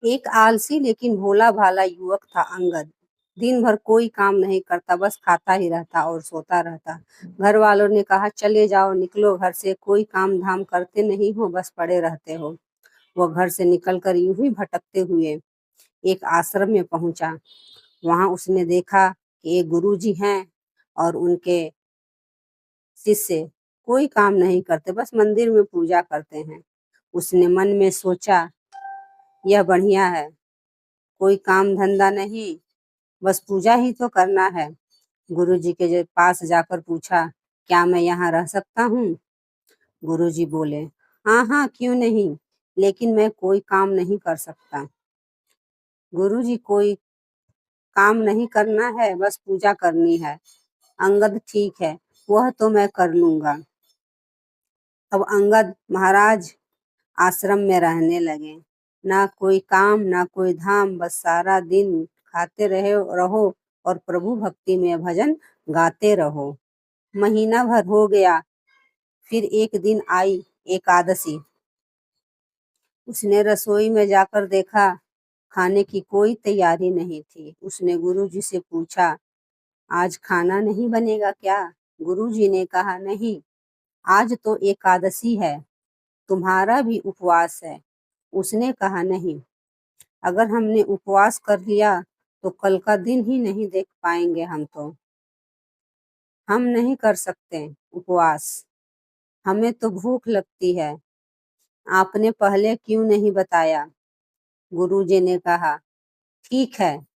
एक आलसी लेकिन भोला भाला युवक था अंगद। दिन भर कोई काम नहीं करता, बस खाता ही रहता और सोता रहता। घर वालों ने कहा, चले जाओ, निकलो घर से, कोई काम धाम करते नहीं हो, बस पड़े रहते हो। वह घर से निकलकर यूं ही भटकते हुए एक आश्रम में पहुंचा। वहां उसने देखा कि एक गुरुजी हैं और उनके शिष्य कोई काम नहीं करते, बस मंदिर में पूजा करते हैं। उसने मन में सोचा, यह बढ़िया है, कोई काम धंधा नहीं, बस पूजा ही तो करना है। गुरुजी के पास जाकर पूछा, क्या मैं यहाँ रह सकता हूँ? गुरुजी बोले, हाँ हाँ, क्यों नहीं, लेकिन मैं कोई काम नहीं कर सकता। गुरुजी, कोई काम नहीं करना है, बस पूजा करनी है। अंगद, ठीक है, वह तो मैं कर लूंगा। अब अंगद महाराज आश्रम में रहने लगे। ना कोई काम, ना कोई धाम, बस सारा दिन खाते रहो और प्रभु भक्ति में भजन गाते रहो। महीना भर हो गया। फिर एक दिन आई एकादशी। उसने रसोई में जाकर देखा, खाने की कोई तैयारी नहीं थी। उसने गुरुजी से पूछा, आज खाना नहीं बनेगा क्या? गुरुजी ने कहा, नहीं, आज तो एकादशी है, तुम्हारा भी उपवास है। उसने कहा, नहीं, अगर हमने उपवास कर लिया तो कल का दिन ही नहीं देख पाएंगे हम नहीं कर सकते उपवास, हमें तो भूख लगती है। आपने पहले क्यों नहीं बताया? गुरुजी ने कहा, ठीक है,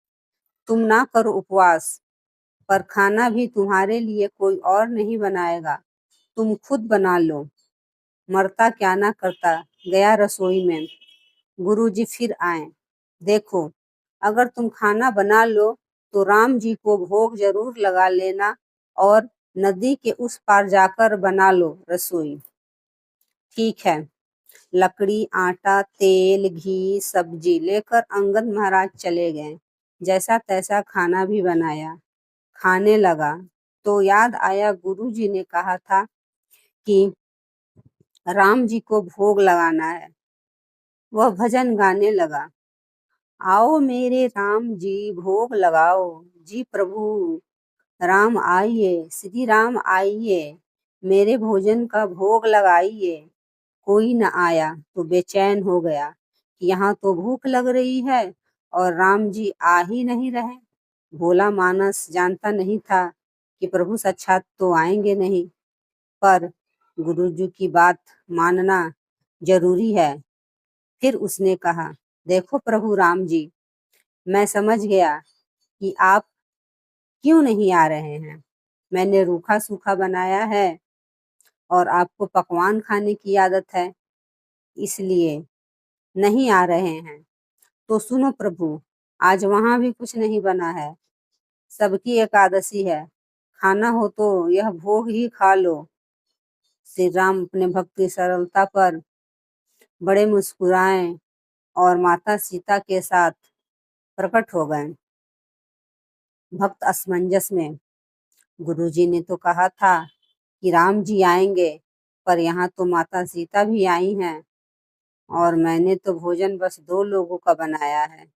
तुम ना करो उपवास, पर खाना भी तुम्हारे लिए कोई और नहीं बनाएगा, तुम खुद बना लो। मरता क्या ना करता, गया रसोई में। गुरुजी फिर आए। देखो, अगर तुम खाना बना लो तो राम जी को भोग जरूर लगा लेना और नदी के उस पार जाकर बना लो रसोई। ठीक है। लकड़ी, आटा, तेल, घी, सब्जी लेकर अंगद महाराज चले गए। जैसा तैसा खाना भी बनाया, खाने लगा तो याद आया गुरुजी ने कहा था कि राम जी को भोग लगाना है। वह भजन गाने लगा, आओ मेरे राम जी भोग लगाओ, जी प्रभु राम आइए, श्री राम आइए, मेरे भोजन का भोग लगाइए। कोई न आया तो बेचैन हो गया कि यहाँ तो भूख लग रही है और राम जी आ ही नहीं रहे। भोला मानस जानता नहीं था कि प्रभु साक्षात तो आएंगे नहीं, पर गुरुजी की बात मानना जरूरी है। फिर उसने कहा, देखो प्रभु राम जी, मैं समझ गया कि आप क्यों नहीं आ रहे हैं। मैंने रूखा सूखा बनाया है और आपको पकवान खाने की आदत है, इसलिए नहीं आ रहे हैं। तो सुनो प्रभु, आज वहां भी कुछ नहीं बना है, सबकी एकादशी है, खाना हो तो यह भोग ही खा लो। श्री राम अपने भक्ति सरलता पर बड़े मुस्कुराए और माता सीता के साथ प्रकट हो गए। भक्त असमंजस में, गुरुजी ने तो कहा था कि राम जी आएंगे, पर यहाँ तो माता सीता भी आई हैं और मैंने तो भोजन बस 2 लोगों का बनाया है।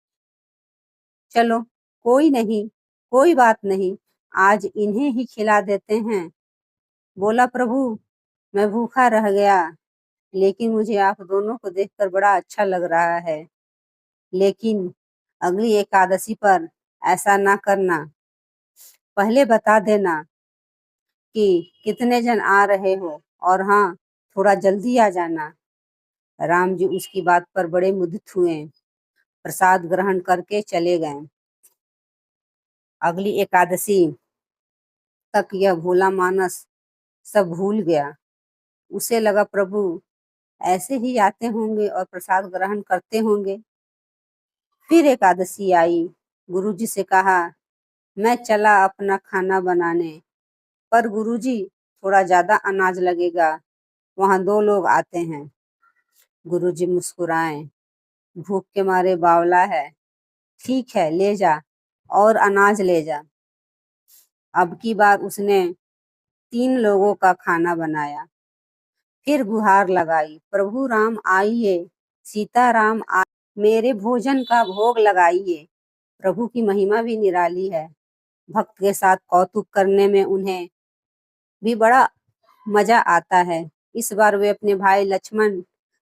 चलो, कोई नहीं, कोई बात नहीं, आज इन्हें ही खिला देते हैं। बोला, प्रभु मैं भूखा रह गया, लेकिन मुझे आप दोनों को देखकर बड़ा अच्छा लग रहा है। लेकिन अगली एकादशी पर ऐसा ना करना, पहले बता देना कि कितने जन आ रहे हो, और हाँ, थोड़ा जल्दी आ जाना। राम जी उसकी बात पर बड़े मुदित हुए, प्रसाद ग्रहण करके चले गए। अगली एकादशी तक यह भोला मानस सब भूल गया। उसे लगा प्रभु ऐसे ही आते होंगे और प्रसाद ग्रहण करते होंगे। फिर एकादशी आई। गुरुजी से कहा, मैं चला अपना खाना बनाने, पर गुरुजी थोड़ा ज्यादा अनाज लगेगा, वहां 2 लोग आते हैं। गुरुजी मुस्कुराए, भूख के मारे बावला है, ठीक है, ले जा और अनाज ले जा। अब की बार उसने 3 लोगों का खाना बनाया। फिर गुहार लगाई, प्रभु राम आइए, सीता राम मेरे भोजन का भोग लगाइए। प्रभु की महिमा भी निराली है। भक्त के साथ कौतुक करने में उन्हें भी बड़ा मजा आता है। इस बार वे अपने भाई लक्ष्मण,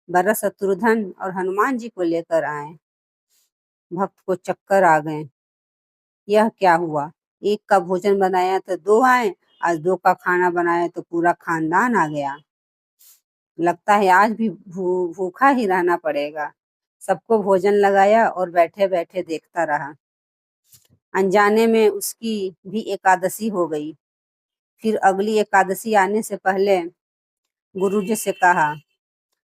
भरत, शत्रुघ्न और हनुमान जी को लेकर आए। भक्त को चक्कर आ गए। यह क्या हुआ? एक का भोजन बनाया तो दो आए, आज दो का खाना बनाया तो पूरा खानदान आ गया। लगता है आज भी भूखा ही रहना पड़ेगा। सबको भोजन लगाया और बैठे बैठे देखता रहा। अनजाने में उसकी भी एकादशी हो गई। फिर अगली एकादशी आने से पहले गुरुजी से कहा,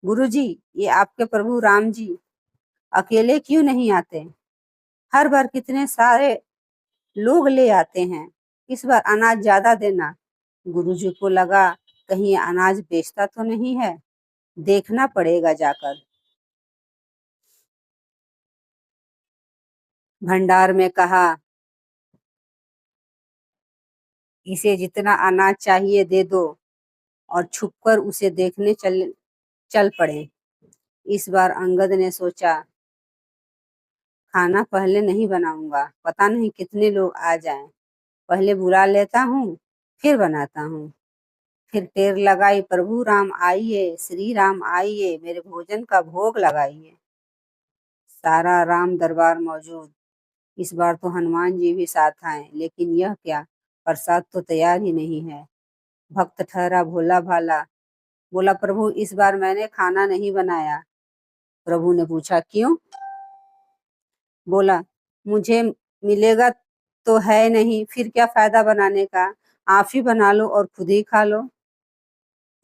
गुरुजी, ये आपके प्रभु राम जी अकेले क्यों नहीं आते? हर बार कितने सारे लोग ले आते हैं। इस बार अनाज ज्यादा देना। गुरुजी को लगा कहीं ये अनाज बेचता तो नहीं है, देखना पड़ेगा जाकर। भंडार में कहा, इसे जितना अनाज चाहिए दे दो, और छुपकर उसे देखने चल पड़े। इस बार अंगद ने सोचा, खाना पहले नहीं बनाऊंगा, पता नहीं कितने लोग आ जाएं। पहले बुला लेता हूँ, फिर बनाता हूँ। फिर टेर लगाई, प्रभु राम आइए, श्री राम आइए, मेरे भोजन का भोग लगाइए। सारा राम दरबार मौजूद। इस बार तो हनुमान जी भी साथ आए, लेकिन यह क्या, प्रसाद तो तैयार ही नहीं है। भक्त ठहरा भोला भाला, बोला, प्रभु इस बार मैंने खाना नहीं बनाया। प्रभु ने पूछा, क्यों? बोला, मुझे मिलेगा तो है नहीं, फिर क्या फायदा बनाने का? आप ही बना लो और खुद ही खा लो।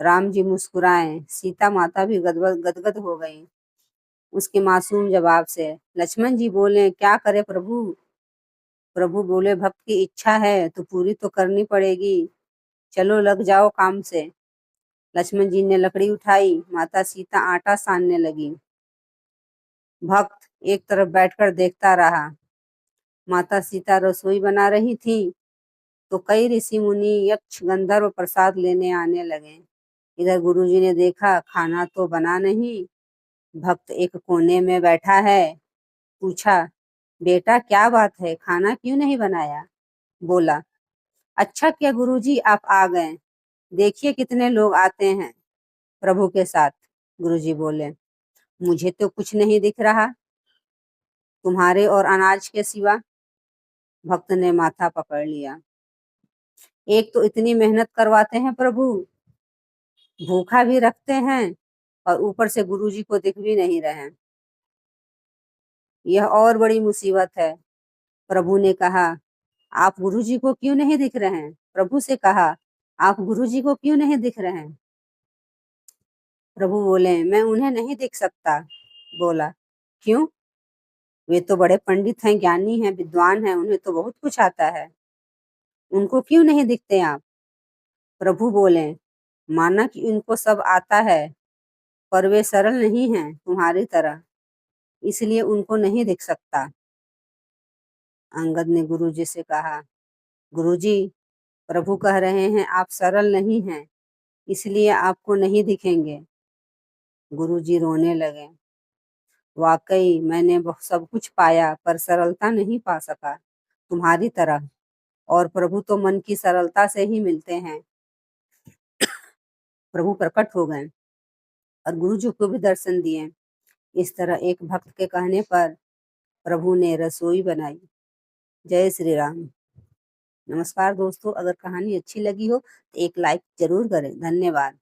राम जी मुस्कुराए। सीता माता भी गदगद हो गई उसके मासूम जवाब से। लक्ष्मण जी बोले, क्या करे प्रभु? प्रभु बोले, भक्त की इच्छा है तो पूरी तो करनी पड़ेगी। चलो लग जाओ काम से। लक्ष्मण जी ने लकड़ी उठाई। माता सीता आटा सानने लगी। भक्त एक तरफ बैठकर देखता रहा। माता सीता रसोई बना रही थी तो कई ऋषि मुनि, यक्ष, गंधर्व प्रसाद लेने आने लगे। इधर गुरुजी ने देखा खाना तो बना नहीं। भक्त एक कोने में बैठा है। पूछा, बेटा क्या बात है, खाना क्यों नहीं बनाया? बोला, अच्छा किया गुरुजी आप आ गए, देखिए कितने लोग आते हैं प्रभु के साथ। गुरुजी बोले, मुझे तो कुछ नहीं दिख रहा तुम्हारे और अनाज के सिवा। भक्त ने माथा पकड़ लिया। एक तो इतनी मेहनत करवाते हैं प्रभु, भूखा भी रखते हैं, और ऊपर से गुरुजी को दिख भी नहीं रहे। यह और बड़ी मुसीबत है। प्रभु ने कहा, आप गुरुजी को क्यों नहीं दिख रहे हैं? प्रभु से कहा, आप गुरुजी को क्यों नहीं दिख रहे हैं? प्रभु बोले, मैं उन्हें नहीं दिख सकता। बोला, क्यों? वे तो बड़े पंडित हैं, ज्ञानी हैं, विद्वान हैं, उन्हें तो बहुत कुछ आता है। उनको क्यों नहीं दिखते आप? प्रभु बोले, माना कि उनको सब आता है, पर वे सरल नहीं हैं तुम्हारी तरह, इसलिए उनको नहीं दिख सकता। अंगद ने गुरुजी से कहा, गुरुजी, प्रभु कह रहे हैं आप सरल नहीं हैं, इसलिए आपको नहीं दिखेंगे। गुरुजी रोने लगे। वाकई मैंने सब कुछ पाया, पर सरलता नहीं पा सका तुम्हारी तरह, और प्रभु तो मन की सरलता से ही मिलते हैं। प्रभु प्रकट हो गए और गुरुजी को भी दर्शन दिए। इस तरह एक भक्त के कहने पर प्रभु ने रसोई बनाई। जय श्री राम। नमस्कार दोस्तों, अगर कहानी अच्छी लगी हो तो एक लाइक जरूर करें। धन्यवाद।